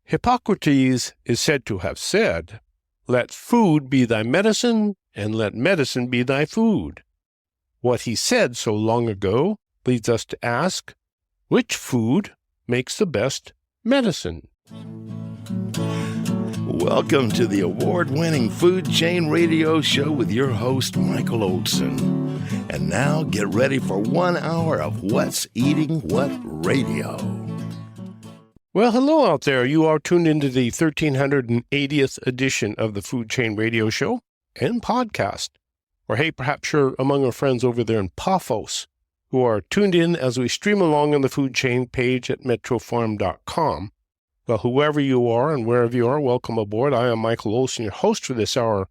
Hippocrates is said to have said, "Let food be thy medicine, and let medicine be thy food." What he said so long ago leads us to ask, which food makes the best medicine? Welcome to the award-winning Food Chain Radio Show with your host, Michael Olson. And now get ready for 1 hour of What's Eating What Radio. Well, hello out there. You are tuned into the 1380th edition of the Food Chain Radio Show and podcast. Or hey, perhaps you're among our friends over there in Paphos who are tuned in as we stream along on the Food Chain page at metrofarm.com. Well, whoever you are and wherever you are, welcome aboard. I am Michael Olson, your host for this hour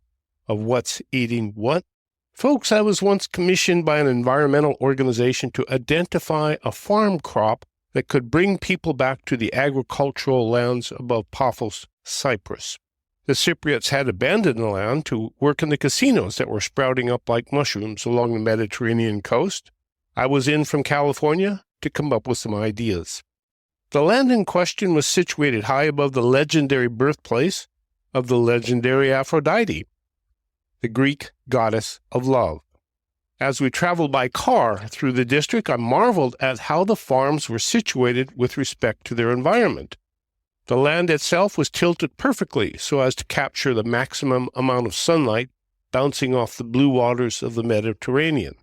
of What's Eating What. Folks, I was once commissioned by an environmental organization to identify a farm crop that could bring people back to the agricultural lands above Paphos, Cyprus. The Cypriots had abandoned the land to work in the casinos that were sprouting up like mushrooms along the Mediterranean coast. I was in from California to come up with some ideas. The land in question was situated high above the legendary birthplace of the legendary Aphrodite, the Greek goddess of love. As we traveled by car through the district, I marveled at how the farms were situated with respect to their environment. The land itself was tilted perfectly so as to capture the maximum amount of sunlight bouncing off the blue waters of the Mediterranean.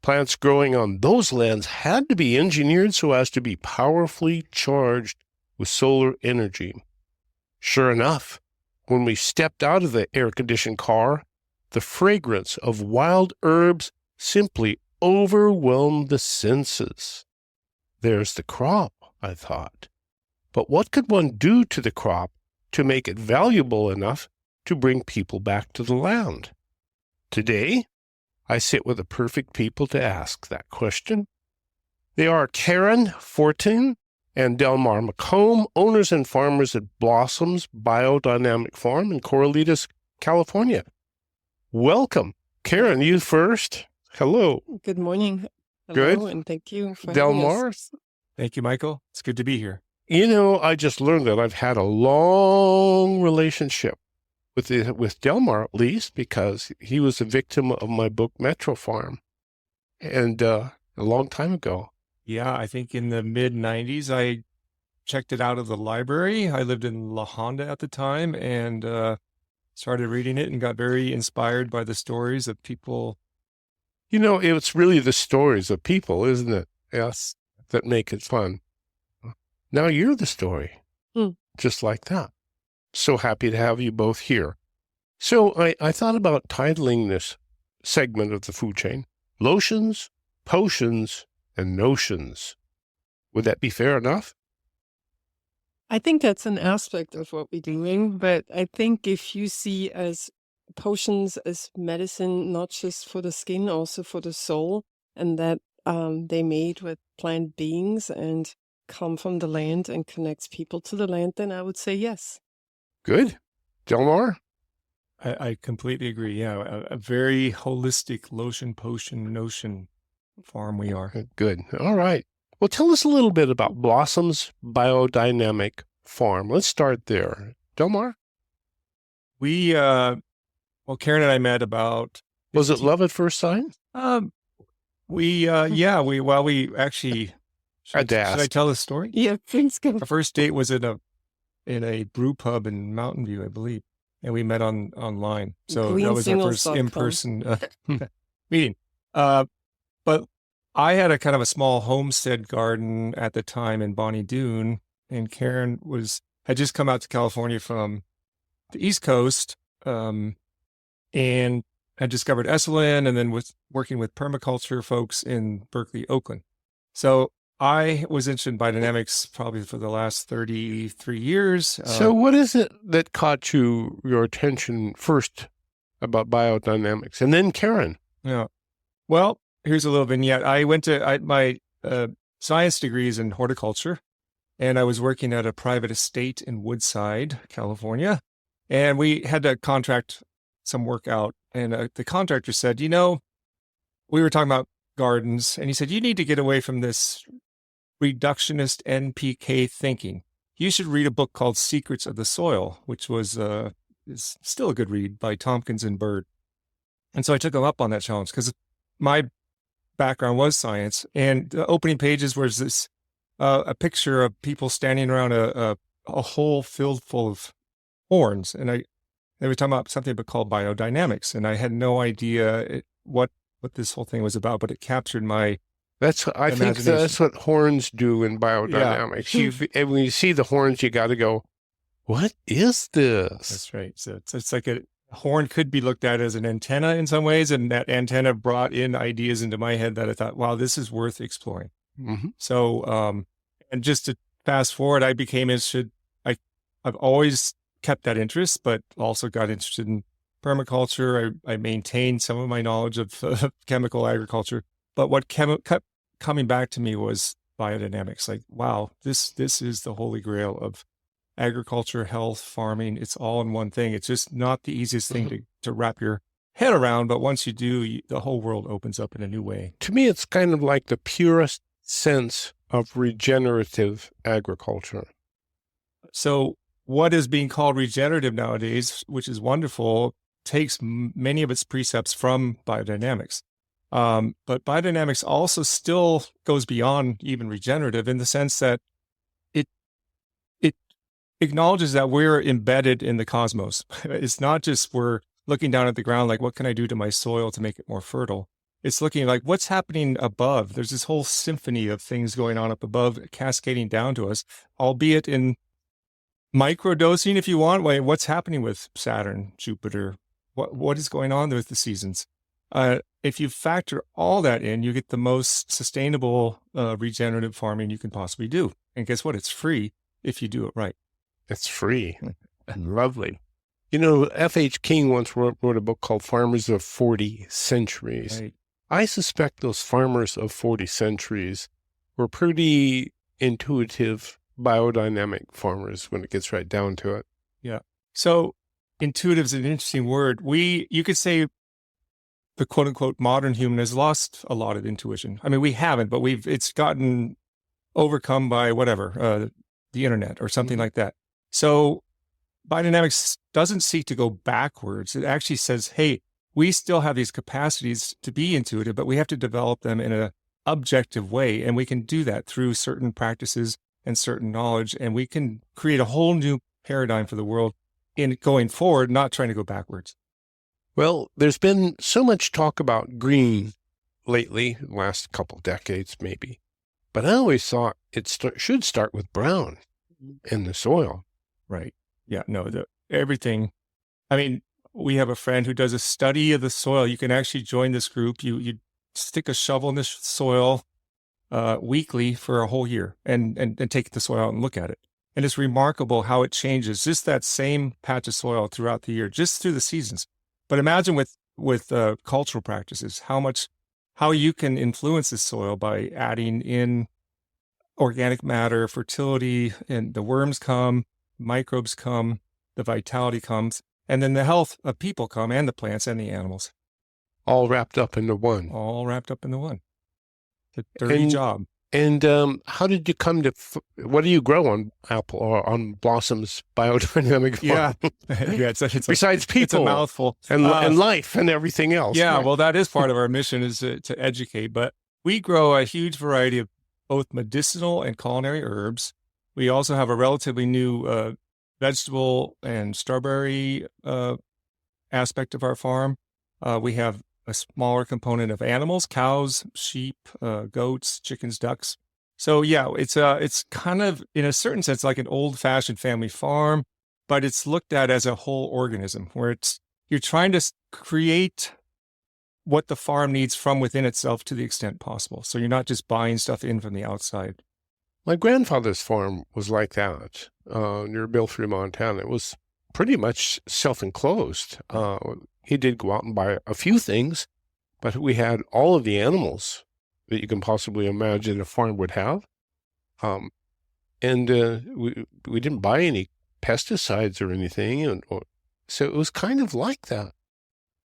Plants growing on those lands had to be engineered so as to be powerfully charged with solar energy. Sure enough, when we stepped out of the air-conditioned car, the fragrance of wild herbs simply overwhelmed the senses. There's the crop, I thought. But what could one do to the crop to make it valuable enough to bring people back to the land? Today, I sit with the perfect people to ask that question. They are Carin Fortin and Delmar McComb, owners and farmers at Blossoms Biodynamic Farm in Corralitos, California. Welcome. Carin, you first. Hello. Good morning. Hello, Good. And thank you for Delmar? having us. Thank you, Michael. It's good to be here. You know, I just learned that I've had a long relationship with Delmar, at least, because he was a victim of my book, Metro Farm, and a long time ago. Yeah, I think in the mid-'90s, I checked it out of the library. I lived in La Honda at the time and started reading it and got very inspired by the stories of people. You know, it's really the stories of people, isn't it? Yes, that make it fun. Now you're the story, just like that. So happy to have you both here. So I thought about titling this segment of the food chain, Lotions, Potions, and Notions. Would that be fair enough? I think that's an aspect of what we're doing, but I think if you see as potions as medicine, not just for the skin, also for the soul, and that they made with plant beings and come from the land and connects people to the land, then I would say yes. Good. Delmar? I completely agree. Yeah, a very holistic lotion, potion, notion farm we are. Good. All right. Well, tell us a little bit about Blossoms Biodynamic Farm. Let's start there. Delmar? We, well, Carin and I met about... Was it love at first sight? We actually... Should I tell the story? Yeah, please go. Our first date was in a brew pub in Mountain View, I believe, and we met online. So that was our first in-person meeting. But I had a kind of a small homestead garden at the time in Bonnie Doon, and Carin had just come out to California from the East Coast, and had discovered Esalen, and then was working with permaculture folks in Berkeley, Oakland. So I was interested in biodynamics probably for the last 33 years. So what is it that caught your attention first about biodynamics? And then Carin. Yeah. Well, here's a little vignette. I went to my science degrees in horticulture, and I was working at a private estate in Woodside, California. And we had to contract some work out. And the contractor said, we were talking about gardens, and he said, you need to get away from this reductionist NPK thinking. you should read a book called Secrets of the Soil, which was is still a good read by Tompkins and Bird. And so I took him up on that challenge because my background was science, and the opening pages was this a picture of people standing around a hole filled full of horns, and they were talking about something called biodynamics, and I had no idea what this whole thing was about, but it captured my I think that's what horns do in biodynamics. Yeah. When you see the horns, you got to go, what is this? That's right. So it's like a horn could be looked at as an antenna in some ways, and that antenna brought in ideas into my head that I thought, wow, this is worth exploring. Mm-hmm. So, and just to fast forward, I became interested. I've always kept that interest, but also got interested in permaculture. I maintained some of my knowledge of chemical agriculture, but what kept coming back to me was biodynamics. Like, wow, this is the holy grail of agriculture, health, farming. It's all in one thing. It's just not the easiest thing to wrap your head around, but once you do, the whole world opens up in a new way. To me, it's kind of like the purest sense of regenerative agriculture. So what is being called regenerative nowadays, which is wonderful, takes many of its precepts from biodynamics. But biodynamics also still goes beyond even regenerative in the sense that it acknowledges that we're embedded in the cosmos. It's not just we're looking down at the ground like, what can I do to my soil to make it more fertile? It's looking like what's happening above. There's this whole symphony of things going on up above, cascading down to us, albeit in microdosing, if you want. What's happening with Saturn, Jupiter? What is going on with the seasons? If you factor all that in, you get the most sustainable regenerative farming you can possibly do. And guess what? It's free if you do it right. It's free. Lovely. You know, F.H. King once wrote a book called Farmers of 40 Centuries. Right. I suspect those farmers of 40 centuries were pretty intuitive biodynamic farmers when it gets right down to it. Yeah. So intuitive is an interesting word. You could say the quote unquote modern human has lost a lot of intuition. I mean, we haven't, but it's gotten overcome by whatever, the internet or something like that. So biodynamics doesn't seek to go backwards. It actually says, hey, we still have these capacities to be intuitive, but we have to develop them in an objective way. And we can do that through certain practices and certain knowledge. And we can create a whole new paradigm for the world in going forward, not trying to go backwards. Well, there's been so much talk about green lately, last couple decades maybe. But I always thought it should start with brown in the soil. Right. Yeah. No, everything. I mean, we have a friend who does a study of the soil. You can actually join this group. You stick a shovel in the soil weekly for a whole year and take the soil out and look at it. And it's remarkable how it changes, just that same patch of soil throughout the year, just through the seasons. But imagine with cultural practices, how you can influence the soil by adding in organic matter, fertility, and the worms come, microbes come, the vitality comes, and then the health of people come, and the plants and the animals. All wrapped up into one. All wrapped up into one. It's a dirty job. And how did you come to, what do you grow on Apple or on Blossom's Biodynamic Farm? Yeah, it's besides people. It's a mouthful. And life and everything else. Yeah, right? Well, that is part of our mission is to educate. But we grow a huge variety of both medicinal and culinary herbs. We also have a relatively new vegetable and strawberry aspect of our farm. We have a smaller component of animals, cows, sheep, goats, chickens, ducks. So yeah, it's kind of, in a certain sense, like an old-fashioned family farm, but it's looked at as a whole organism where you're trying to create what the farm needs from within itself to the extent possible. So you're not just buying stuff in from the outside. My grandfather's farm was like that near Belfry, Montana. It was pretty much self-enclosed. He did go out and buy a few things, but we had all of the animals that you can possibly imagine a farm would have. And we didn't buy any pesticides or anything. So it was kind of like that.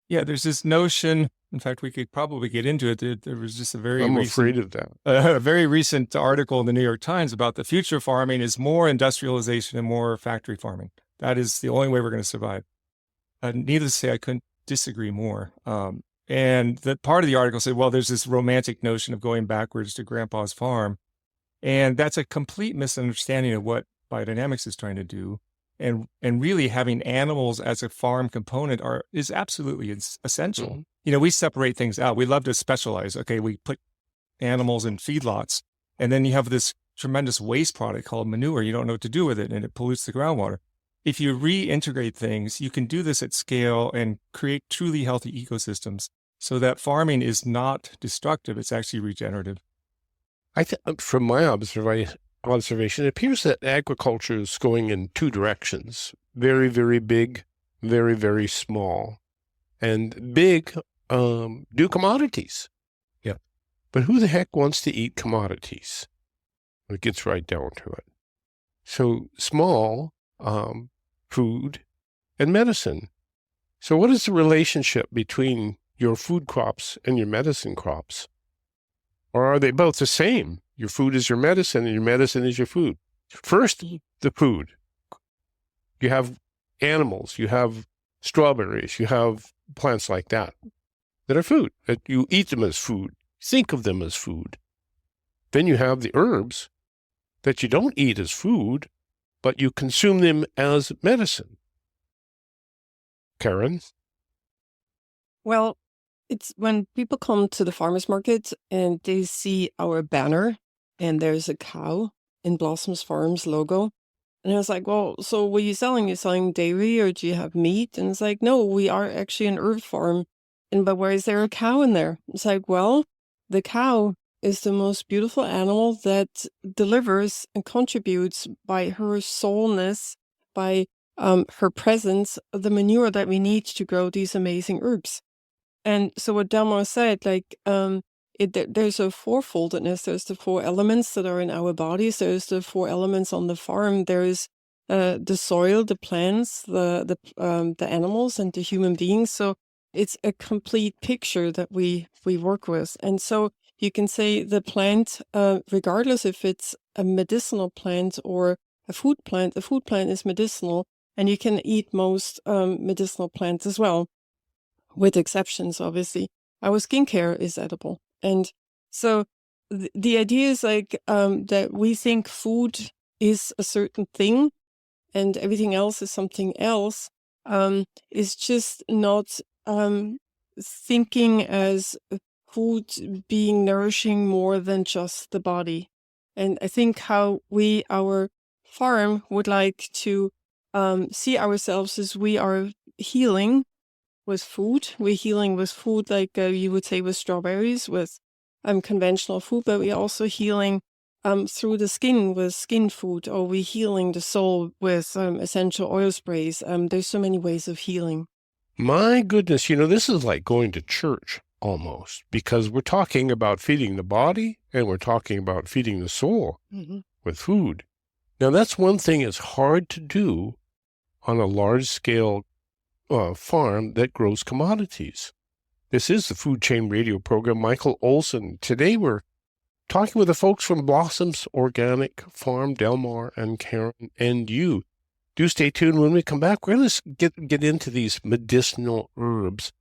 Yeah, there's this notion. In fact, we could probably get into it. There was just I'm afraid of that. A very recent article in the New York Times about the future of farming is more industrialization and more factory farming. That is the only way we're going to survive. Needless to say, I couldn't disagree more. And that part of the article said, well, there's this romantic notion of going backwards to grandpa's farm. And that's a complete misunderstanding of what biodynamics is trying to do. And really having animals as a farm component is absolutely essential. Mm-hmm. You know, we separate things out. We love to specialize. Okay, we put animals in feedlots, and then you have this tremendous waste product called manure. You don't know what to do with it, and it pollutes the groundwater. If you reintegrate things, you can do this at scale and create truly healthy ecosystems so that farming is not destructive. It's actually regenerative. I think from my observation, it appears that agriculture is going in two directions: very, very big, very, very small. And big do commodities. Yeah. But who the heck wants to eat commodities? It gets right down to it. So small, food and medicine. So what is the relationship between your food crops and your medicine crops? Or are they both the same? Your food is your medicine and your medicine is your food. First, the food. You have animals, you have strawberries, you have plants like that are food, that you eat them as food, think of them as food. Then you have the herbs that you don't eat as food, but you consume them as medicine. Carin? Well, it's when people come to the farmers market and they see our banner and there's a cow in Blossom's Farms logo. And I was like, well, so what are you selling? You're selling dairy or do you have meat? And it's like, no, we are actually an herb farm. But why is there a cow in there? It's like, well, the cow is the most beautiful animal that delivers and contributes by her soulness, by her presence, the manure that we need to grow these amazing herbs. And so what Delmar said, like, there's a fourfoldedness. There's the four elements that are in our bodies. There's the four elements on the farm. There's the soil, the plants, the animals, and the human beings. So it's a complete picture that we work with. And so you can say the plant, regardless if it's a medicinal plant or a food plant is medicinal, and you can eat most medicinal plants as well, with exceptions, obviously. Our skincare is edible. And so the idea is like that we think food is a certain thing and everything else is something else, is just not thinking as food being nourishing more than just the body. And I think how our farm would like to see ourselves as we are healing with food. We're healing with food, like you would say with strawberries, with conventional food, but we're also healing through the skin with skin food, or we're healing the soul with essential oil sprays. There's so many ways of healing. My goodness, this is like going to church almost, because we're talking about feeding the body and we're talking about feeding the soul with food. Now, that's one thing it's hard to do on a large-scale farm that grows commodities. This is the Food Chain Radio program. Michael Olson. Today we're talking with the folks from Blossom's Organic Farm, Delmar and Carin, and you. Do stay tuned. When we come back, we're going to get into these medicinal herbs.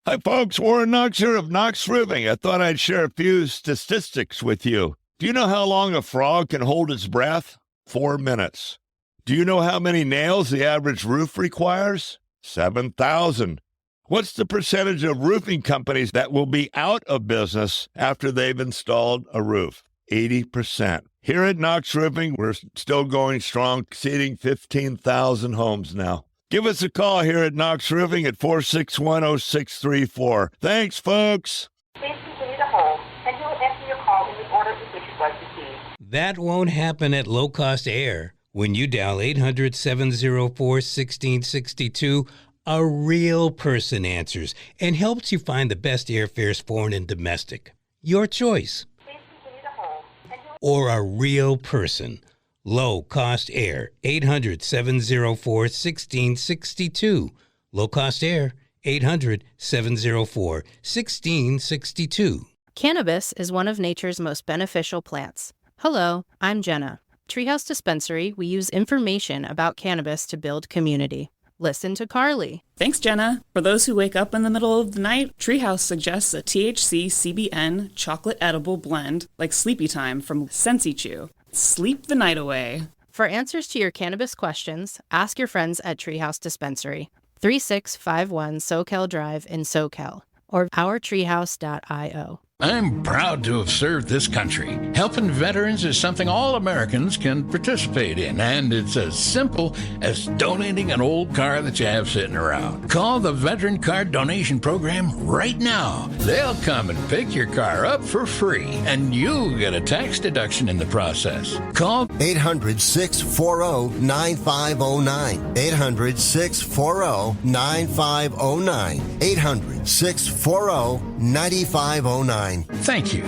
Hi, folks. Warren Knox here of Knox Roofing. I thought I'd share a few statistics with you. Do you know how long a frog can hold its breath? 4 minutes. Do you know how many nails the average roof requires? 7,000. What's the percentage of roofing companies that will be out of business after they've installed a roof? 80%. Here at Knox Roofing, we're still going strong, exceeding 15,000 homes now. Give us a call here at Knox Roofing at 461-0634. Thanks, folks. Please continue to hold, and he will answer your call in the order in which it was received. That won't happen at Low Cost Air. When you dial 800-704-1662, a real person answers and helps you find the best airfares, foreign and domestic. Your choice. Please continue to hold, and or a real person. Low Cost Air, 800-704-1662. Low Cost Air, 800-704-1662. Cannabis is one of nature's most beneficial plants. Hello, I'm Jenna. Treehouse Dispensary, we use information about cannabis to build community. Listen to Carly. Thanks, Jenna. For those who wake up in the middle of the night, Treehouse suggests a THC CBN chocolate edible blend like Sleepy Time from Sensi Chew. Sleep the night away. For answers to your cannabis questions, ask your friends at Treehouse Dispensary, 3651 Soquel Drive in Soquel, or ourtreehouse.io. I'm proud to have served this country. Helping veterans is something all Americans can participate in, and it's as simple as donating an old car that you have sitting around. Call the Veteran Car Donation Program right now. They'll come and pick your car up for free, and you'll get a tax deduction in the process. Call 800-640-9509. 800-640-9509. 800-640-9509. Thank you.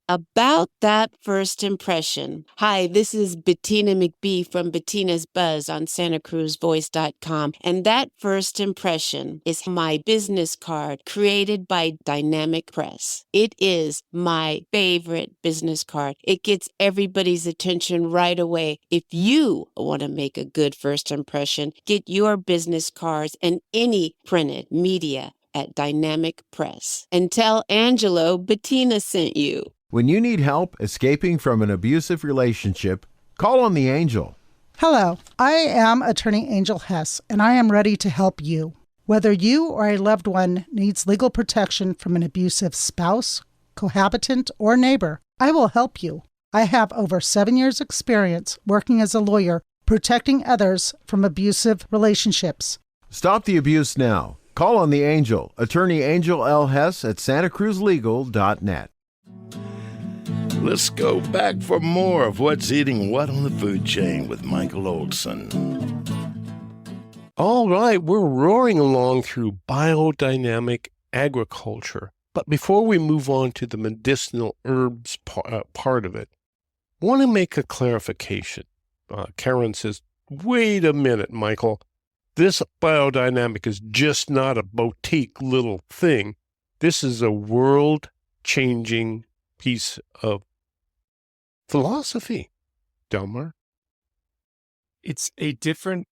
About that first impression. Hi, this is Bettina McBee from Bettina's Buzz on SantaCruzVoice.com. And that first impression is my business card created by Dynamic Press. It is my favorite business card. It gets everybody's attention right away. If you want to make a good first impression, get your business cards and any printed media at Dynamic Press. And tell Angelo Bettina sent you. When you need help escaping from an abusive relationship, call on the Angel. Hello, I am attorney Angel Hess, and I am ready to help you. Whether you or a loved one needs legal protection from an abusive spouse, cohabitant, or neighbor, I will help you. I have over 7 years' experience working as a lawyer protecting others from abusive relationships. Stop the abuse now. Call on the Angel, attorney Angel L. Hess at santacruzlegal.net. Let's go back for more of What's Eating What on the Food Chain with Michael Olson. All right, we're roaring along through biodynamic agriculture. But before we move on to the medicinal herbs part of it, I want to make a clarification. Carin says, wait a minute, Michael. This biodynamic is just not a boutique little thing. This is a world-changing piece of philosophy, Delmar. It's a different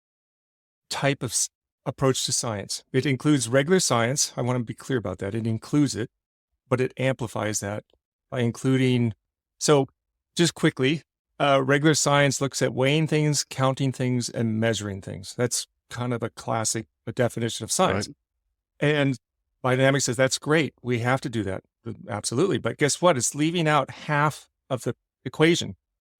type of approach to science. It includes regular science. I want to be clear about that. It includes it, but it amplifies that by including. So just quickly, regular science looks at weighing things, counting things, and measuring things. That's kind of a classic definition of science. Right. And biodynamics says that's great. We have to do that. Absolutely. But guess what? It's leaving out half of the equation.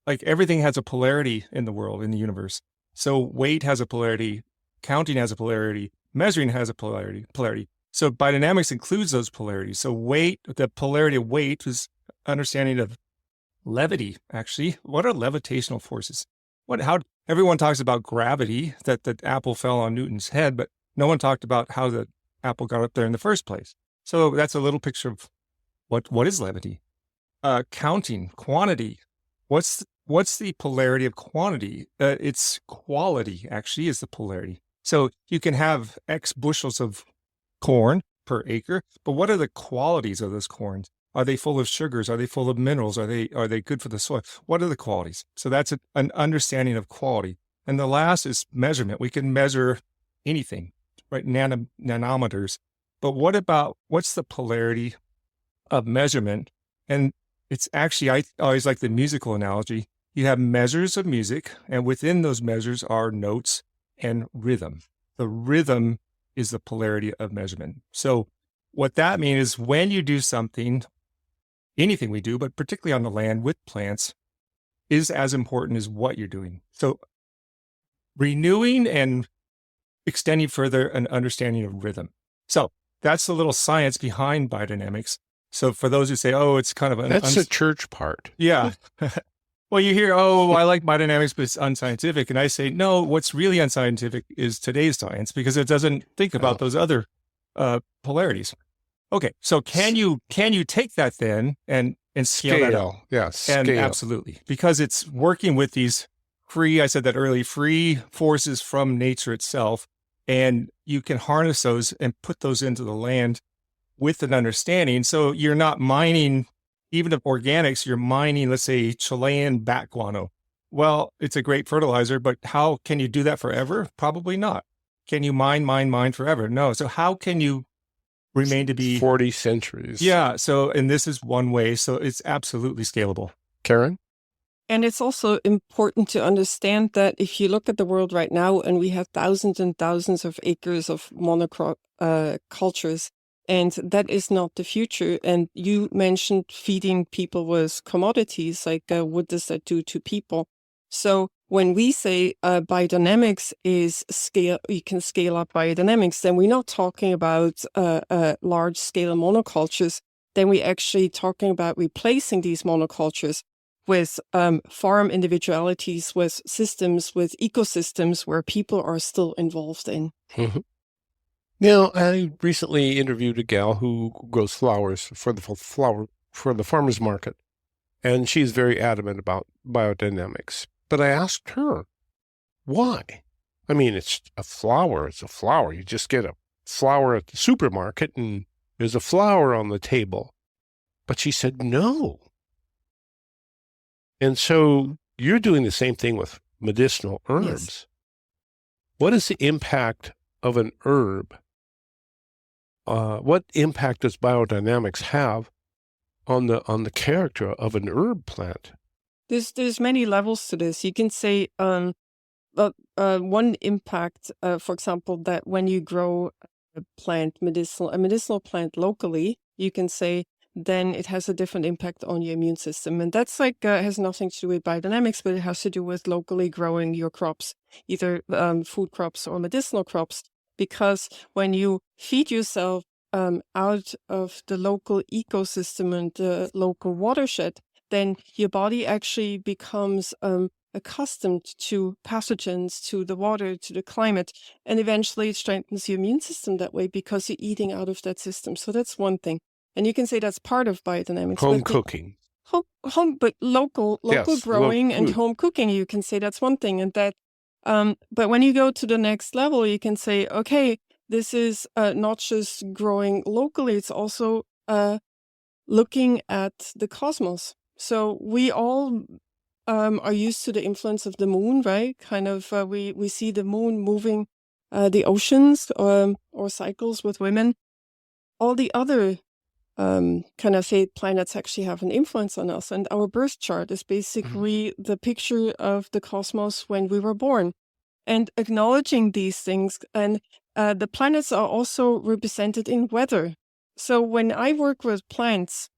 Like everything has a polarity in the world, in the universe. So weight has a polarity, counting has a polarity, measuring has a polarity. So biodynamics includes those polarities. So weight, the polarity of weight is understanding of levity, actually. What are levitational forces? How everyone talks about gravity, that the apple fell on Newton's head, but no one talked about how the apple got up there in the first place. So that's a little picture of what is levity. Counting, quantity. What's the polarity of quantity? It's quality, actually, is the polarity. So you can have X bushels of corn per acre, but what are the qualities of those corns? Are they full of sugars? Are they full of minerals? Are they good for the soil? What are the qualities? So that's an understanding of quality. And the last is measurement. We can measure anything, right? Nanometers. But what's the polarity of measurement? And it's actually, I always like the musical analogy. You have measures of music, and within those measures are notes and rhythm. The rhythm is the polarity of measurement. So what that means is when you do something, anything we do, but particularly on the land with plants, is as important as what you're doing. So renewing and extending further an understanding of rhythm. So that's the little science behind biodynamics. So for those who say, oh, it's kind of that's the church part. Yeah. Well, you hear, oh, I like biodynamics, but it's unscientific. And I say, no, what's really unscientific is today's science because it doesn't think about those other polarities. Okay, so can you take that then and scale that up? Yes, and absolutely, because it's working with these free, I said that early, free forces from nature itself And you can harness those and put those into the land with an understanding. So you're not mining, even of organics, you're mining, let's say, Chilean bat guano. Well, it's a great fertilizer, but how can you do that forever? Probably not. Can you mine forever? No. So how can you remain to be 40 centuries? Yeah. So, and this is one way. So it's absolutely scalable. Carin? And it's also important to understand that if you look at the world right now, and we have thousands and thousands of acres of monocrop cultures, and that is not the future. And you mentioned feeding people with commodities, like what does that do to people? So when we say biodynamics is scale, you can scale up biodynamics, then we're not talking about large scale monocultures. Then we're actually talking about replacing these monocultures with farm individualities, with systems, with ecosystems where people are still involved in. Mm-hmm. Now, I recently interviewed a gal who grows flowers for the farmer's market, and she's very adamant about biodynamics. But I asked her, why? I mean, it's a flower. It's a flower. You just get a flower at the supermarket, and there's a flower on the table. But she said, no. And so you're doing the same thing with medicinal herbs. Yes. What is the impact of an herb? What impact does biodynamics have on the character of an herb plant? There's many levels to this. You can say one impact, for example, that when you grow a medicinal plant locally, you can say then it has a different impact on your immune system. And that's has nothing to do with biodynamics, but it has to do with locally growing your crops, either food crops or medicinal crops. Because when you feed yourself out of the local ecosystem and the local watershed, then your body actually becomes accustomed to pathogens, to the water, to the climate, and eventually it strengthens your immune system that way because you're eating out of that system. So that's one thing. And you can say that's part of biodynamics. Home cooking. But local Yes, growing and food. home cooking, you can say that's one thing. And that, but when you go to the next level, you can say, okay, this is not just growing locally, it's also looking at the cosmos. So we all are used to the influence of the moon, right? Kind of, we see the moon moving the oceans or cycles with women. All the other kind of say planets actually have an influence on us. And our birth chart is basically the picture of the cosmos when we were born. And acknowledging these things, and the planets are also represented in weather. So when I work with plants,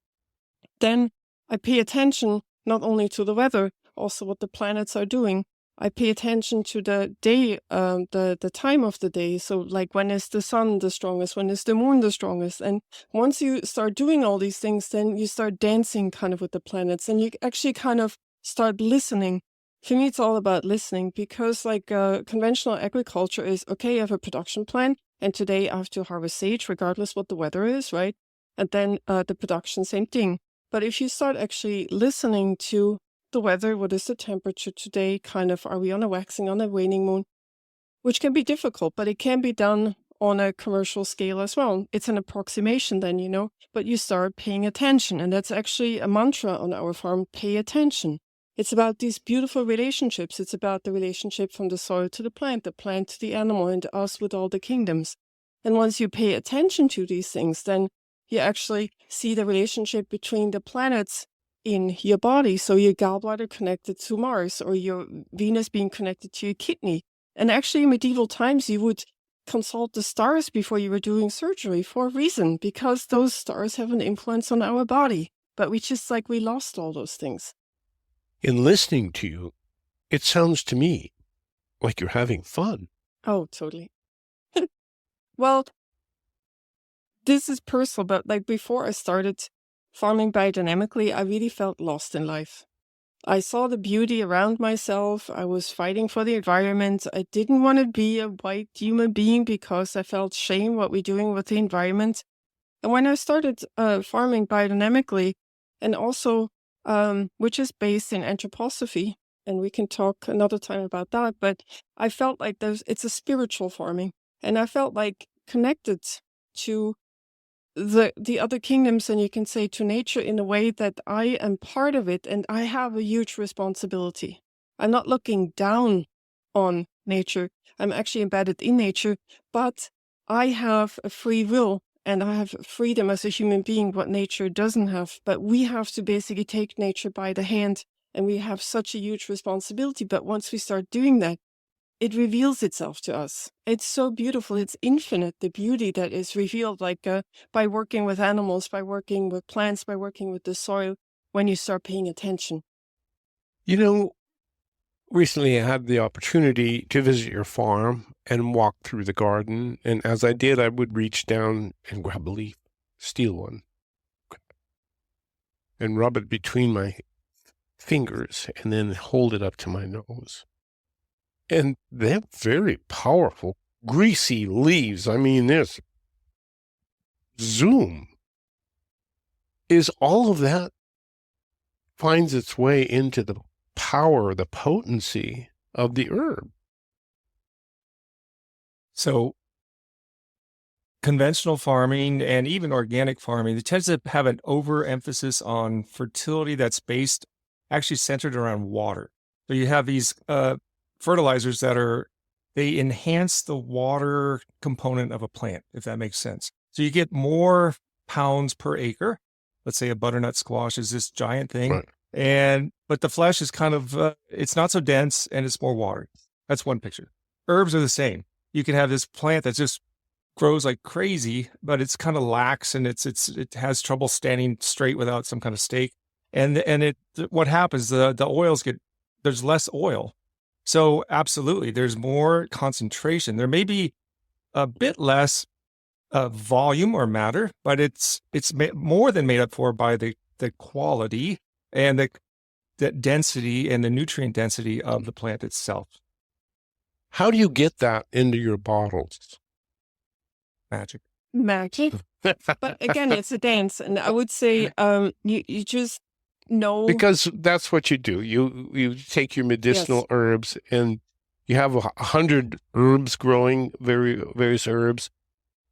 then I pay attention not only to the weather, also what the planets are doing. I pay attention to the day, the time of the day. So like when is the sun the strongest? When is the moon the strongest? And once you start doing all these things, then you start dancing kind of with the planets, and you actually kind of start listening. For me, it's all about listening, because like conventional agriculture is, okay, I have a production plan, and today I have to harvest sage regardless what the weather is, right? And then the production, same thing. But if you start actually listening to the weather, what is the temperature today, kind of, are we on a waxing, on a waning moon, which can be difficult, but it can be done on a commercial scale as well. It's an approximation then, but you start paying attention. And that's actually a mantra on our farm, pay attention. It's about these beautiful relationships. It's about the relationship from the soil to the plant to the animal, and us with all the kingdoms. And once you pay attention to these things, then you actually see the relationship between the planets in your body. So your gallbladder connected to Mars, or your Venus being connected to your kidney. And actually in medieval times, you would consult the stars before you were doing surgery for a reason, because those stars have an influence on our body. But we lost all those things. In listening to you, it sounds to me like you're having fun. Oh, totally. Well, this is personal, but like before I started farming biodynamically, I really felt lost in life. I saw the beauty around myself. I was fighting for the environment. I didn't want to be a white human being because I felt shame what we're doing with the environment. And when I started farming biodynamically, and also which is based in anthroposophy, and we can talk another time about that, but I felt like it's a spiritual farming. And I felt like connected to the other kingdoms, and you can say to nature, in a way that I am part of it and I have a huge responsibility. I'm not looking down on nature. I'm actually embedded in nature, but I have a free will and I have freedom as a human being, what nature doesn't have. But we have to basically take nature by the hand, and we have such a huge responsibility. But once we start doing that, it reveals itself to us. It's so beautiful. It's infinite, the beauty that is revealed, like by working with animals, by working with plants, by working with the soil, when you start paying attention. You know, recently I had the opportunity to visit your farm and walk through the garden. And as I did, I would reach down and grab a leaf, steal one, and rub it between my fingers and then hold it up to my nose. And they're very powerful, greasy leaves. I mean, there's zoom. Is all of that finds its way into the power, the potency of the herb? So conventional farming and even organic farming, it tends to have an overemphasis on fertility that's based, actually centered around water. So you have these fertilizers they enhance the water component of a plant, if that makes sense. So you get more pounds per acre. Let's say a butternut squash is this giant thing. Right. But the flesh is kind of, it's not so dense and it's more watery. That's one picture. Herbs are the same. You can have this plant that just grows like crazy, but it's kind of lax and it has trouble standing straight without some kind of stake. And what happens, the oils there's less oil. So absolutely, there's more concentration. There may be a bit less volume or matter, but it's more than made up for by the quality and the density and the nutrient density of the plant itself. How do you get that into your bottles? Magic. But again, it's a dance, and I would say you just know, because that's what you do. You take your medicinal herbs, and you have 100 herbs growing, various herbs,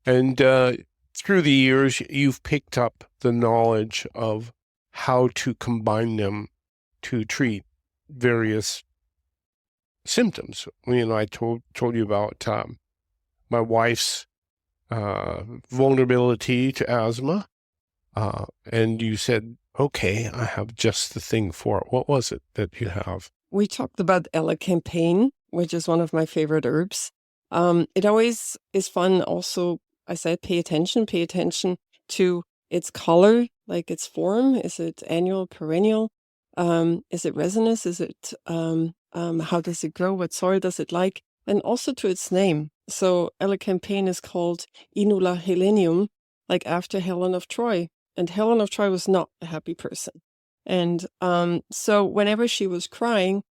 and through the years you've picked up the knowledge of how to combine them to treat various symptoms. I told you about my wife's vulnerability to asthma, and you said, okay, I have just the thing for it. What was it that you have? We talked about elecampane, which is one of my favorite herbs. It always is fun. Also, I said, pay attention to its color, like its form. Is it annual, perennial? Is it resinous? Is it, how does it grow? What soil does it like? And also to its name. So elecampane is called Inula Helenium, like after Helen of Troy. And Helen of Troy was not a happy person. And so whenever she was crying,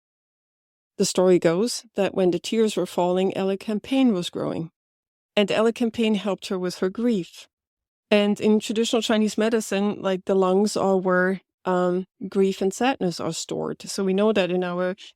the story goes that when the tears were falling, elecampane was growing. And elecampane helped her with her grief. And in traditional Chinese medicine, like the lungs are where grief and sadness are stored. So we know that in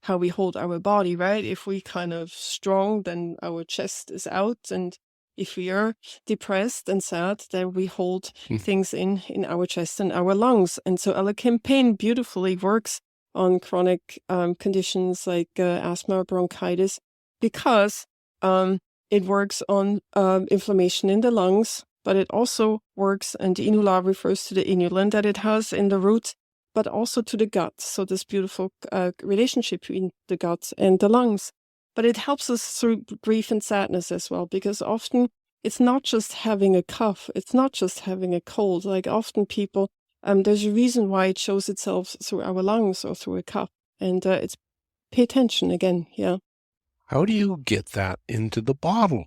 how we hold our body, right? If we kind of strong, then our chest is out. And if we are depressed and sad, then we hold things in our chest and our lungs. And so elecampane beautifully works on chronic conditions like asthma or bronchitis, because it works on inflammation in the lungs, but it also works, and the inula refers to the inulin that it has in the root, but also to the gut. So this beautiful relationship between the gut and the lungs. But it helps us through grief and sadness as well, because often it's not just having a cough, it's not just having a cold. Like often people, there's a reason why it shows itself through our lungs or through a cough. And it's pay attention again, yeah. How do you get that into the bottle?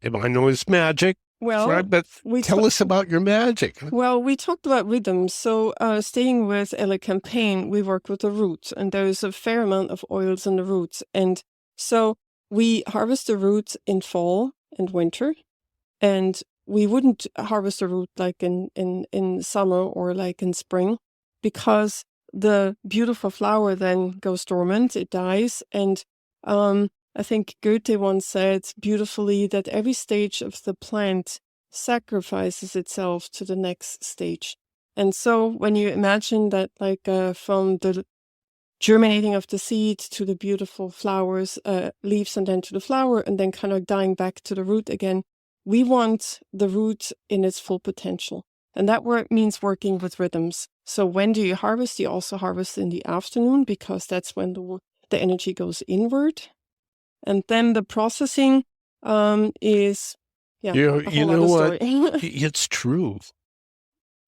I know it's magic. Well, right, but tell us about your magic. Well, we talked about rhythms. So staying with elecampane, we work with the roots, and there's a fair amount of oils in the roots. And so we harvest the roots in fall and winter, and we wouldn't harvest the root like in summer or like in spring, because the beautiful flower then goes dormant, it dies, and I think Goethe once said beautifully that every stage of the plant sacrifices itself to the next stage. And so when you imagine that, like from the germinating of the seed to the beautiful flowers, leaves, and then to the flower, and then kind of dying back to the root again, we want the root in its full potential. And that means working with rhythms. So when do you harvest? You also harvest in the afternoon, because that's when the energy goes inward. And then the processing is, you know what? It's true.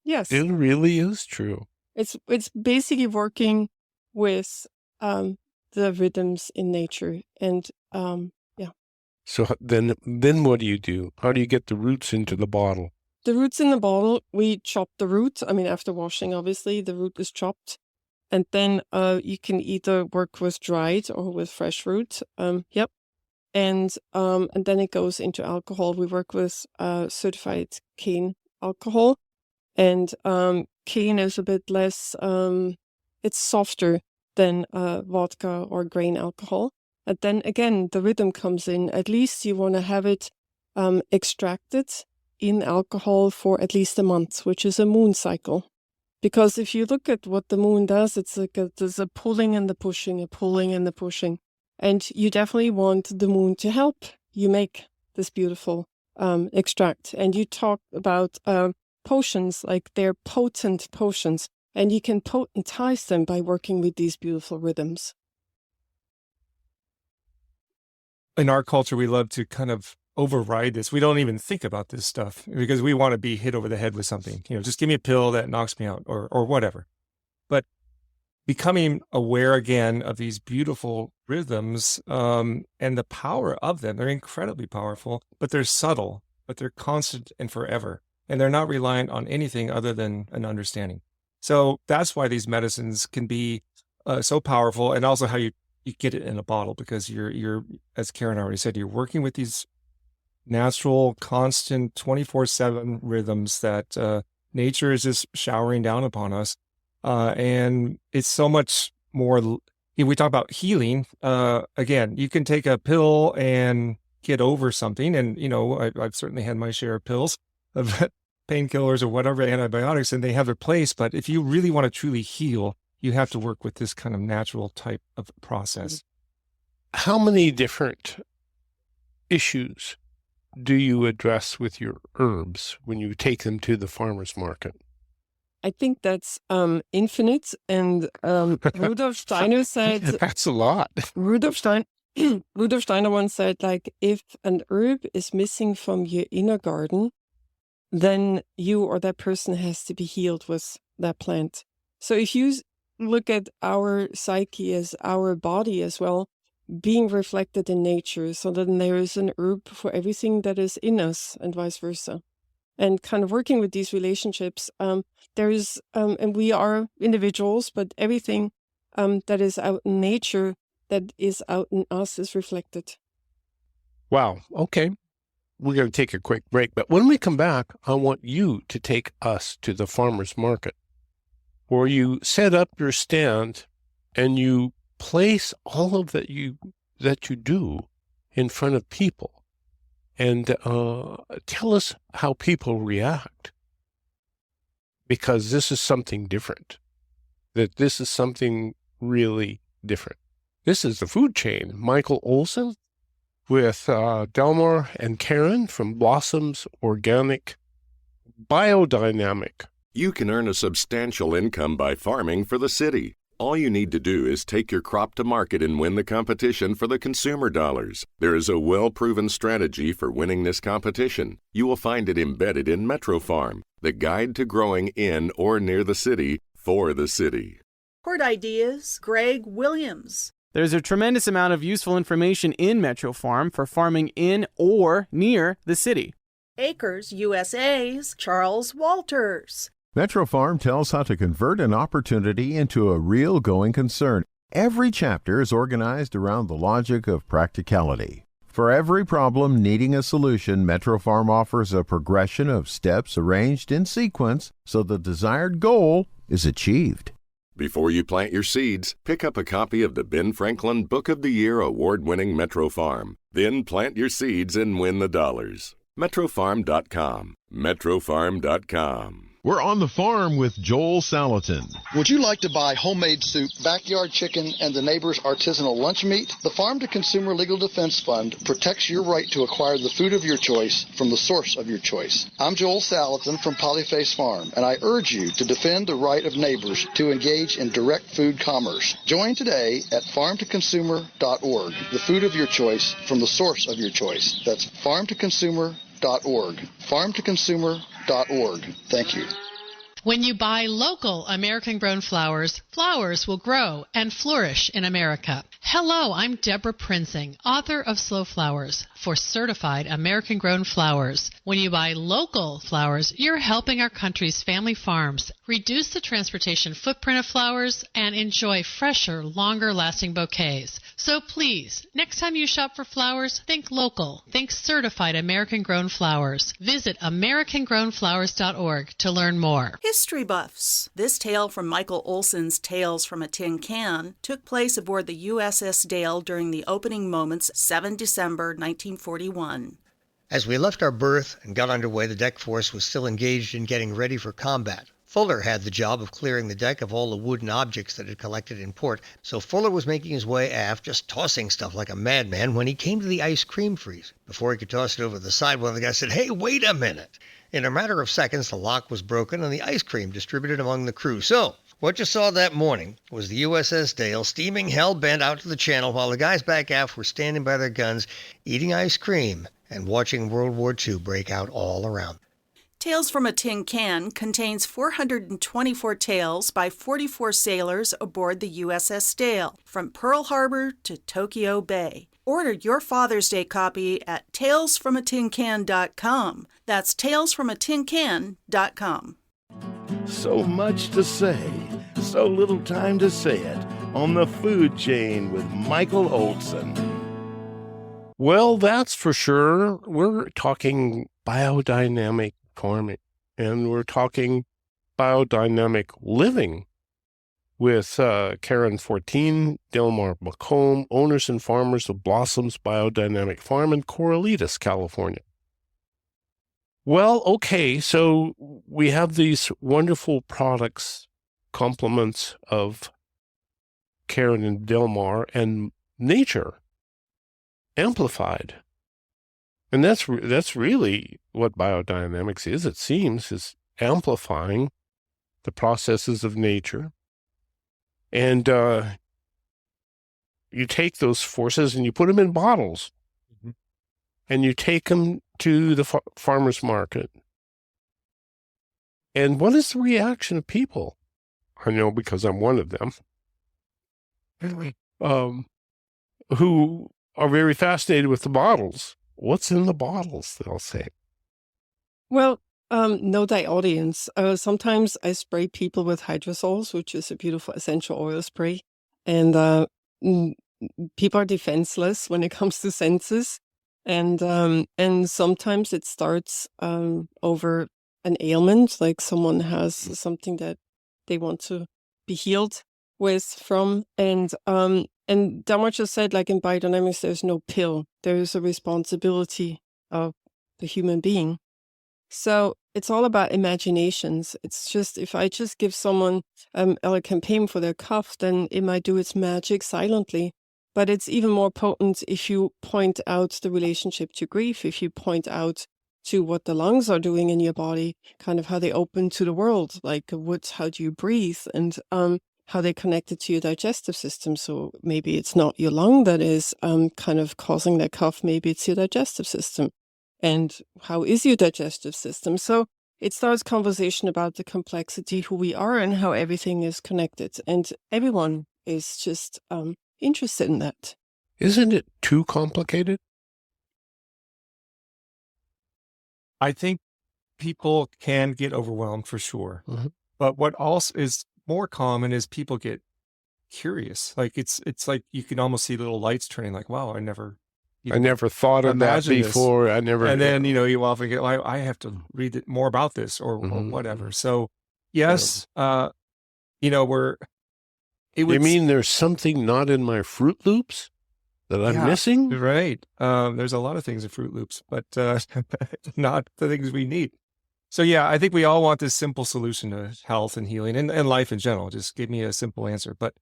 Yes. It really is true. It's basically working with the rhythms in nature. And So then what do you do? How do you get the roots into the bottle? The roots in the bottle, we chop the root. I mean, after washing, obviously, the root is chopped. And then you can either work with dried or with fresh root. And then it goes into alcohol. We work with certified cane alcohol. And cane is a bit less, it's softer than vodka or grain alcohol. And then again, the rhythm comes in. At least you want to have it extracted in alcohol for at least a month, which is a moon cycle. Because if you look at what the moon does, it's like there's a pulling and the pushing, a pulling and the pushing. And you definitely want the moon to help you make this beautiful extract. And you talk about potions, like they're potent potions, and you can potentize them by working with these beautiful rhythms. In our culture, we love to kind of override this. We don't even think about this stuff because we want to be hit over the head with something. Just give me a pill that knocks me out or whatever. But becoming aware again of these beautiful rhythms and the power of them, they're incredibly powerful, but they're subtle, but they're constant and forever. And they're not reliant on anything other than an understanding. So that's why these medicines can be so powerful, and also how you get it in a bottle, because you're, as Carin already said, you're working with these natural, constant, 24/7 rhythms that nature is just showering down upon us. And it's so much more, we talk about healing. Again, you can take a pill and get over something. And, I've certainly had my share of pills, of painkillers or whatever, antibiotics, and they have their place. But if you really want to truly heal, you have to work with this kind of natural type of process. How many different issues do you address with your herbs when you take them to the farmer's market? I think that's infinite. And Rudolf Steiner said... That's a lot. Rudolf Steiner once said, like, if an herb is missing from your inner garden, then you or that person has to be healed with that plant. So if you look at our psyche as our body as well, being reflected in nature, so then there is an herb for everything that is in us and vice versa. And kind of working with these relationships, there is, and we are individuals, but everything that is out in nature, that is out in us, is reflected. Wow. Okay. We're going to take a quick break, but when we come back, I want you to take us to the farmer's market, where you set up your stand and you place all of that you do in front of people, and tell us how people react, because this is something different. That this is something really different. This is the Food Chain. Michael Olson with Delmar and Carin from Blossoms Organic Biodynamic. You can earn a substantial income by farming for the city. All you need to do is take your crop to market and win the competition for the consumer dollars. There is a well-proven strategy for winning this competition. You will find it embedded in Metro Farm, the guide to growing in or near the city for the city. Port Ideas, Greg Williams. There's a tremendous amount of useful information in Metro Farm for farming in or near the city. Acres USA's Charles Walters. Metro Farm tells how to convert an opportunity into a real going concern. Every chapter is organized around the logic of practicality. For every problem needing a solution, Metro Farm offers a progression of steps arranged in sequence so the desired goal is achieved. Before you plant your seeds, pick up a copy of the Ben Franklin Book of the Year award-winning Metro Farm. Then plant your seeds and win the dollars. MetroFarm.com. MetroFarm.com. We're on the farm with Joel Salatin. Would you like to buy homemade soup, backyard chicken, and the neighbor's artisanal lunch meat? The Farm to Consumer Legal Defense Fund protects your right to acquire the food of your choice from the source of your choice. I'm Joel Salatin from Polyface Farm, and I urge you to defend the right of neighbors to engage in direct food commerce. Join today at farmtoconsumer.org, the food of your choice from the source of your choice. That's farmtoconsumer.org. Farmtoconsumer.org. Thank you. When you buy local American-grown flowers, flowers will grow and flourish in America. Hello, I'm Deborah Prinzing, author of Slow Flowers for certified American-grown flowers. When you buy local flowers, you're helping our country's family farms reduce the transportation footprint of flowers and enjoy fresher, longer-lasting bouquets. So please, next time you shop for flowers, think local. Think certified American-grown flowers. Visit AmericanGrownFlowers.org to learn more. History buffs. This tale from Michael Olson's Tales from a Tin Can took place aboard the USS Dale during the opening moments 7 December 1941. As we left our berth and got underway, the deck force was still engaged in getting ready for combat. Fuller had the job of clearing the deck of all the wooden objects that had collected in port, so Fuller was making his way aft, just tossing stuff like a madman, when he came to the ice cream freeze. Before he could toss it over the side, one of the guys said, "Hey, wait a minute!" In a matter of seconds, the lock was broken and the ice cream distributed among the crew. So, what you saw that morning was the USS Dale steaming hell-bent out to the channel while the guys back aft were standing by their guns, eating ice cream and watching World War II break out all around. Tales from a Tin Can contains 424 tales by 44 sailors aboard the USS Dale, from Pearl Harbor to Tokyo Bay. Order your Father's Day copy at talesfromatincan.com. That's talesfromatincan.com. So much to say, so little time to say it on the food chain with Michael Olson. Well, that's for sure. We're talking biodynamic farming, and we're talking biodynamic living with Carin Fortin Delmar McComb, owners and farmers of Blossoms Biodynamic Farm in Corralitos, California. Well, okay, so we have these wonderful products, complements of Carin and Delmar, and nature amplified. And that's really what biodynamics is, it seems, is amplifying the processes of nature. And you take those forces and you put them in bottles, and you take them to the farmer's market. And what is the reaction of people? I know because I'm one of them, who are very fascinated with the bottles. What's in the bottles, they'll say. Well, know thy audience. Sometimes I spray people with hydrosols, which is a beautiful essential oil spray. And people are defenseless when it comes to senses. And sometimes it starts over an ailment, like someone has something that they want to be healed from. And Delmar just said, like in biodynamics, there's no pill. There is a responsibility of the human being. So it's all about imaginations. It's just, if I just give someone elecampane for their cough, then it might do its magic silently. But it's even more potent if you point out the relationship to grief, if you point out to what the lungs are doing in your body, kind of how they open to the world, like how do you breathe, and how they connected to your digestive system. So maybe it's not your lung that is kind of causing that cough, maybe it's your digestive system. And how is your digestive system? So it starts conversation about the complexity, who we are, and how everything is connected. And everyone is just interested in that. Isn't it too complicated? I think people can get overwhelmed for sure. Mm-hmm. But what also is more common is people get curious. Like it's like you can almost see little lights turning, like, wow, I never thought of that before. This. And then, you often get, I have to read more about this or whatever. So yes, we're You mean there's something not in my Fruit Loops that I'm missing? Right. There's a lot of things in Fruit Loops, but not the things we need. So yeah, I think we all want this simple solution to health and healing and life in general. Just give me a simple answer. But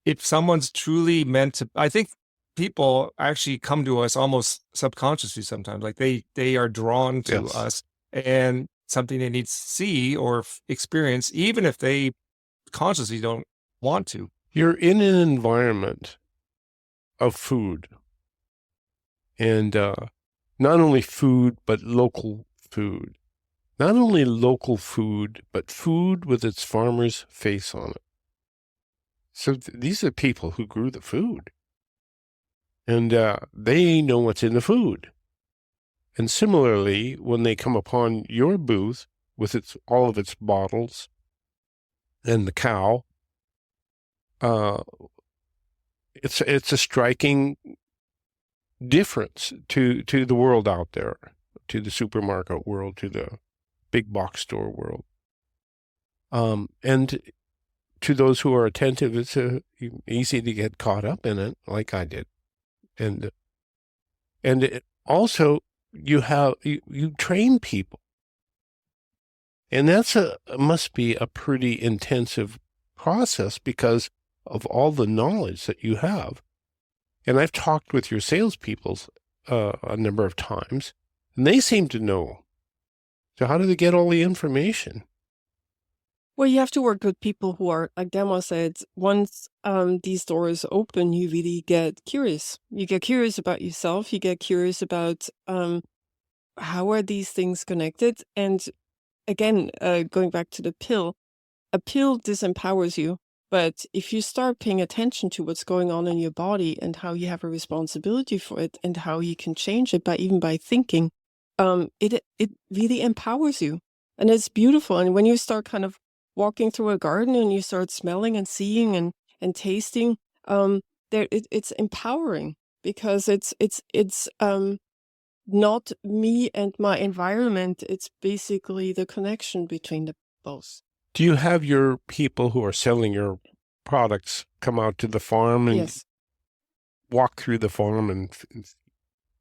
if someone's truly meant to, I think people actually come to us almost subconsciously sometimes. Like they are drawn to us and something they need to see or experience, even if they consciously don't want to. You're in an environment of food, and not only food, but local food. Not only local food, but food with its farmer's face on it. So these are people who grew the food, and they know what's in the food. And similarly, when they come upon your booth with all of its bottles and the cow, it's a striking difference to the world out there, to the supermarket world, to the big box store world. And to those who are attentive, it's easy to get caught up in it, like I did. And it also, you train people. And must be a pretty intensive process because of all the knowledge that you have. And I've talked with your salespeople a number of times, and they seem to know. So how do they get all the information? Well, you have to work with people who are, like Delmar said, once these doors open, you really get curious. You get curious about yourself. You get curious about how are these things connected. And again, going back to the pill, a pill disempowers you. But if you start paying attention to what's going on in your body and how you have a responsibility for it and how you can change it even by thinking, it really empowers you. And it's beautiful. And when you start kind of walking through a garden and you start smelling and seeing and tasting, it's empowering because it's not me and my environment. It's basically the connection between the both. Do you have your people who are selling your products come out to the farm and walk through the farm and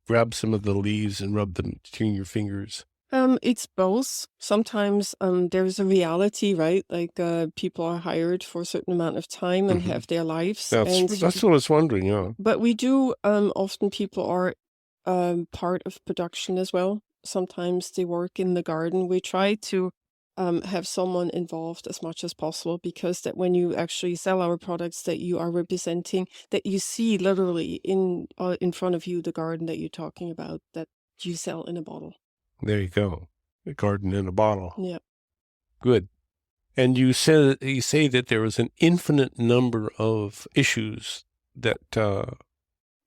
grab some of the leaves and rub them between your fingers? It's both. Sometimes there's a reality, right? Like people are hired for a certain amount of time and have their lives. That's what I was wondering, yeah. But we do, often people are part of production as well. Sometimes they work in the garden. We try to have someone involved as much as possible because that when you actually sell our products that you are representing, that you see literally in front of you the garden that you're talking about that you sell in a bottle. There you go. A garden in a bottle. Yeah. Good. And you say that there is an infinite number of issues that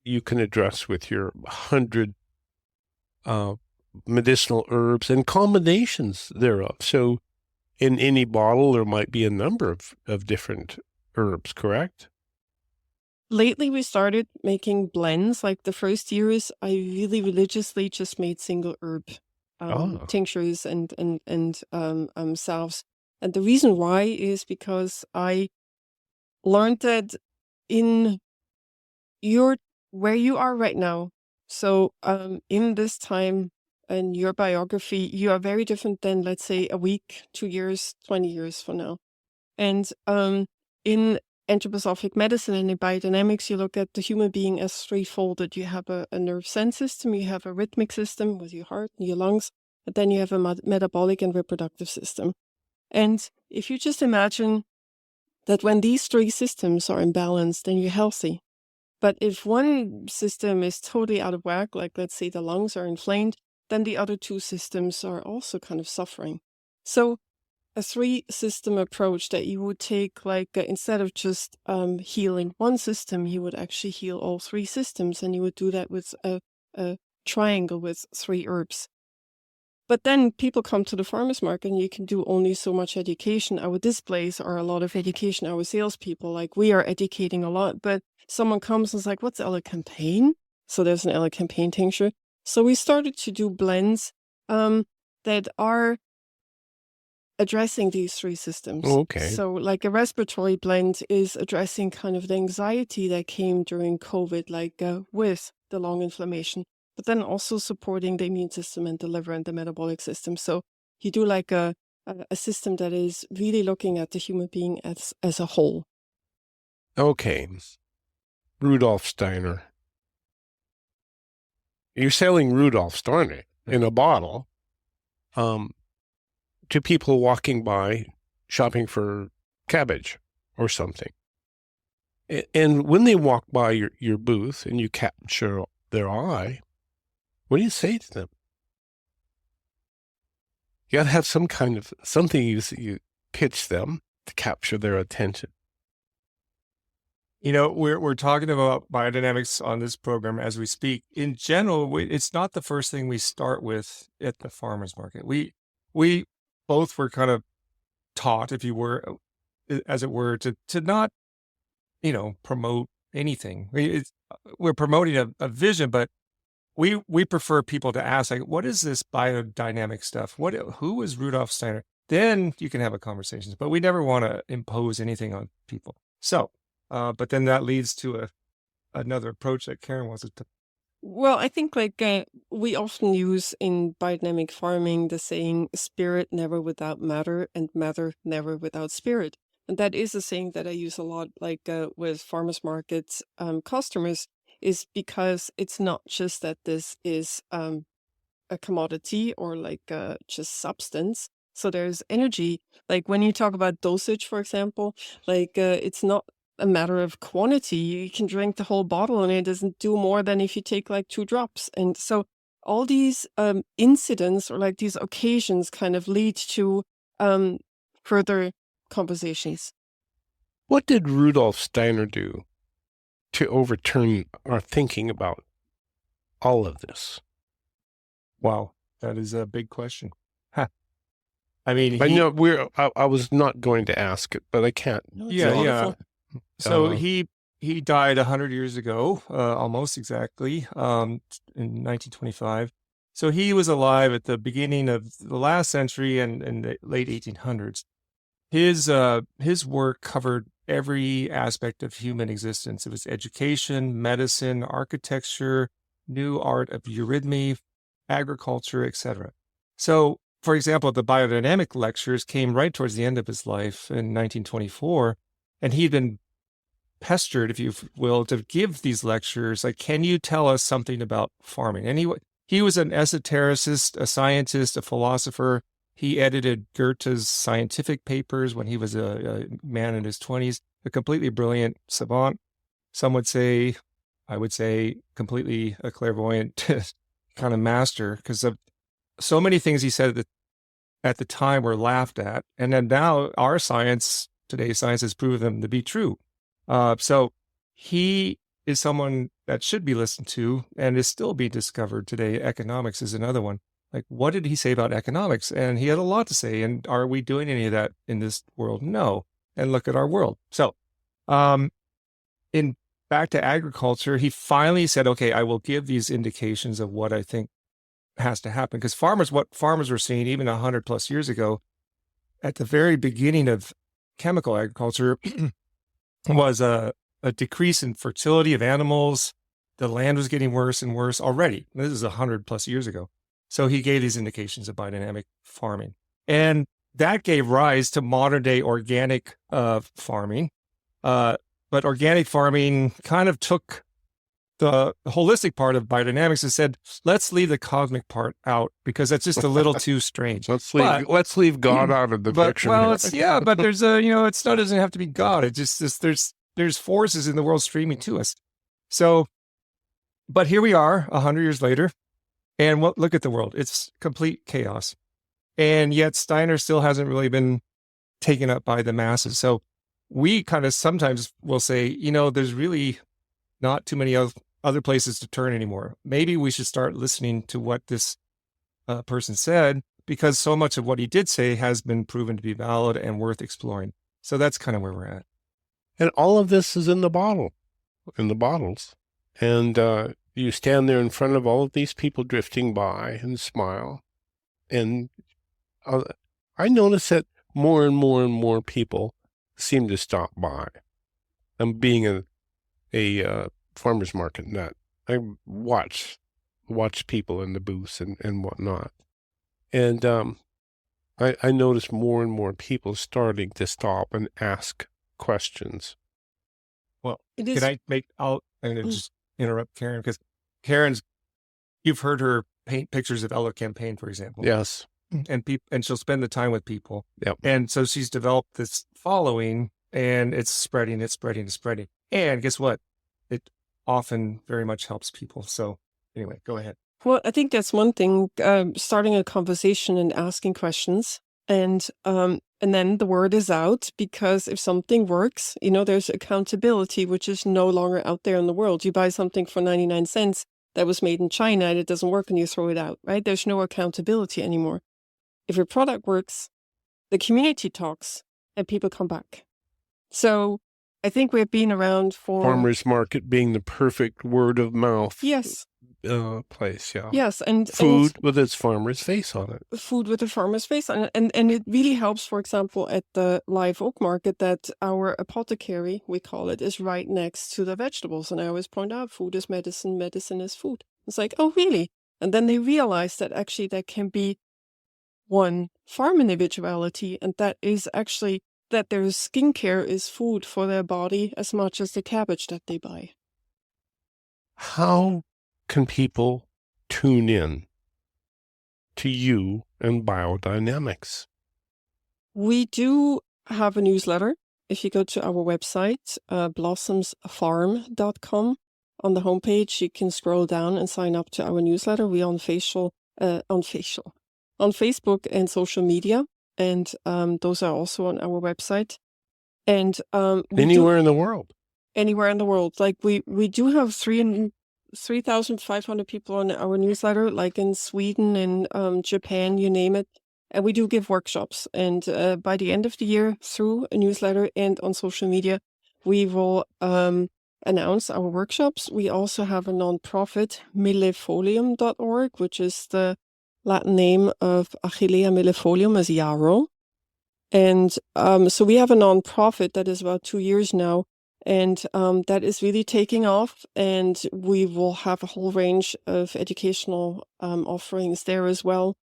you can address with your 100 medicinal herbs and combinations thereof. So in any bottle, there might be a number of different herbs, correct? Lately, we started making blends. Like the first years, I really religiously just made single herb tinctures and salves. And the reason why is because I learned that where you are right now. So in this time in your biography, you are very different than, let's say, a week, 2 years, 20 years from now. And in anthroposophic medicine and in biodynamics, you look at the human being as threefolded. You have a nerve sense system, you have a rhythmic system with your heart and your lungs, but then you have a metabolic and reproductive system. And if you just imagine that when these three systems are imbalanced, then you're healthy. But if one system is totally out of whack, like let's say the lungs are inflamed, then the other two systems are also kind of suffering. So a three-system approach that you would take, like instead of just healing one system, you would actually heal all three systems, and you would do that with a triangle with 3 herbs. But then people come to the farmers market and you can do only so much education. Our displays are a lot of education. Our salespeople, like we are educating a lot, but someone comes and is like, what's elecampane? So there's an elecampane tincture. So we started to do blends that are addressing these three systems. Okay. So like a respiratory blend is addressing kind of the anxiety that came during COVID, like with the lung inflammation, but then also supporting the immune system and the liver and the metabolic system. So you do like a system that is really looking at the human being as a whole. Okay. Rudolf Steiner. You're selling Rudolf Steiner in a bottle to people walking by shopping for cabbage or something. And when they walk by your booth and you capture their eye, what do you say to them? You got to have some kind of something you pitch them to capture their attention. You know, we're talking about biodynamics on this program as we speak. In general, it's not the first thing we start with at the farmers market. We both were kind of taught, if you were, as it were, to not, promote anything. We're promoting a vision, but we prefer people to ask, like, what is this biodynamic stuff? Who is Rudolf Steiner? Then you can have a conversation. But we never want to impose anything on people. So. But then that leads to another approach that Carin wants to. Well, I think we often use in biodynamic farming the saying "spirit never without matter" and "matter never without spirit," and that is a saying that I use a lot, with farmers markets customers, is because it's not just that this is a commodity or just substance. So there's energy. Like when you talk about dosage, for example, it's not a matter of quantity. You can drink the whole bottle and it doesn't do more than if you take 2 drops. And so all these incidents or these occasions kind of lead to further conversations. What did Rudolf Steiner do to overturn our thinking about all of this? Wow, that is a big question. Huh. I mean, I was not going to ask it, but I can't. Yeah. So he died 100 years ago, almost exactly, in 1925. So he was alive at the beginning of the last century and the late 1800s. His work covered every aspect of human existence. It was education, medicine, architecture, new art of eurythmy, agriculture, etc. So, for example, the biodynamic lectures came right towards the end of his life in 1924, and he'd been pestered, if you will, to give these lectures. Like, can you tell us something about farming? And he was an esotericist, a scientist, a philosopher. He edited Goethe's scientific papers when he was a man in his 20s, a completely brilliant savant. Some would say, I would say, completely a clairvoyant kind of master, because of so many things he said at the time were laughed at. And then now today's science has proven them to be true. So he is someone that should be listened to and is still being discovered today. Economics is another one. Like, what did he say about economics? And he had a lot to say. And are we doing any of that in this world? No. And look at our world. So, back to agriculture, he finally said, okay, I will give these indications of what I think has to happen. Because what farmers were seeing even 100 plus years ago, at the very beginning of chemical agriculture, was a decrease in fertility of animals. The land was getting worse and worse already. This is 100 plus years ago. So he gave these indications of biodynamic farming. And that gave rise to modern day organic farming. But organic farming kind of took the holistic part of biodynamics and said, let's leave the cosmic part out because that's just a little too strange. Let's leave God out of the picture. Well, but there's it doesn't have to be God. It just there's forces in the world streaming to us. So, but here we are 100 years later, and look at the world. It's complete chaos. And yet Steiner still hasn't really been taken up by the masses. So we kind of sometimes will say, there's really not too many other places to turn anymore. Maybe we should start listening to what this person said, because so much of what he did say has been proven to be valid and worth exploring. So that's kind of where we're at. And all of this is in the bottles. And you stand there in front of all of these people drifting by and smile. And I notice that more and more and more people seem to stop by. I'm being a farmer's market nut. I watch people in the booths and whatnot. And I notice more and more people starting to stop and ask questions. Well, just interrupt Carin, because Karin's, you've heard her paint pictures of Ella Campaign, for example. Yes. And she'll spend the time with people. Yep. And so she's developed this following, and it's spreading. And guess what? It often very much helps people. So anyway, go ahead. Well, I think that's one thing, starting a conversation and asking questions. And then the word is out, because if something works, there's accountability, which is no longer out there in the world. You buy something for 99 cents that was made in China and it doesn't work and you throw it out, right? There's no accountability anymore. If your product works, the community talks and people come back. So I think we've been around for... Farmers market being the perfect word of mouth. Yes. Place, yeah. Yes, and food with its farmer's face on it. Food with a farmer's face on it. And it really helps, for example, at the Live Oak Market, that our apothecary, we call it, is right next to the vegetables. And I always point out, food is medicine, medicine is food. It's like, oh, really? And then they realize that actually there can be one farm individuality, and that is actually that their skincare is food for their body as much as the cabbage that they buy. How can people tune in to you and Biodynamics? We do have a newsletter. If you go to our website, blossomsfarm.com, on the homepage, you can scroll down and sign up to our newsletter. We're on Facebook and social media, and those are also on our website. And anywhere in the world. Anywhere in the world. Like we do have 3,500 people on our newsletter, like in Sweden and Japan, you name it. And we do give workshops. And by the end of the year, through a newsletter and on social media, we will announce our workshops. We also have a nonprofit, millefolium.org, which is the Latin name of Achillea millefolium as yarrow. And so we have a nonprofit that is about 2 years now. And that is really taking off, and we will have a whole range of educational offerings there as well.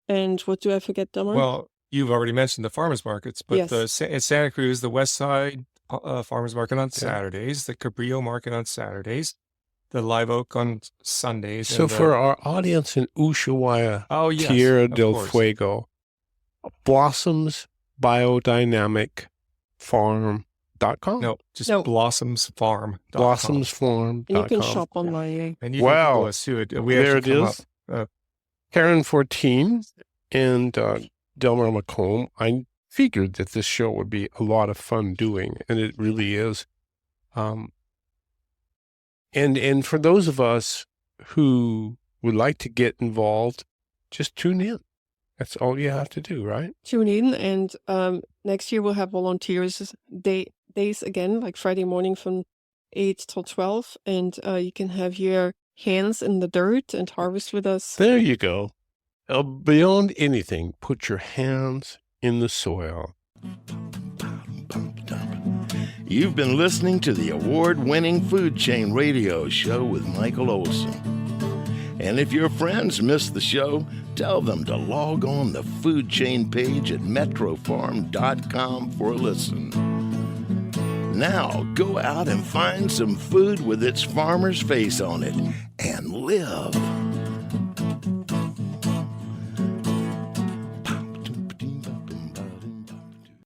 And what do I forget, Delmar? Well, you've already mentioned the farmers markets, but yes. In Santa Cruz, the West Side farmers market on Saturdays, the Cabrillo market on Saturdays, the Live Oak on Sundays. So for our audience in Ushuaia, yes, Tierra del Fuego, Blossoms Biodynamic Farm. No, just blossomsfarm.com. Blossomsfarm.com. And you can shop online. And you can follow us too. There it is. Carin Fortin and Delmar McComb. I figured that this show would be a lot of fun doing, and it really is. And for those of us who would like to get involved, just tune in. That's all you have to do, right? Tune in, and next year we'll have volunteers days again, like Friday morning from 8 till 12, and you can have your hands in the dirt and harvest with us. There you go. Beyond anything, put your hands in the soil. You've been listening to the award-winning Food Chain Radio Show with Michael Olson. And if your friends missed the show, tell them to log on the Food Chain page at metrofarm.com for a listen. Now, go out and find some food with its farmer's face on it and live.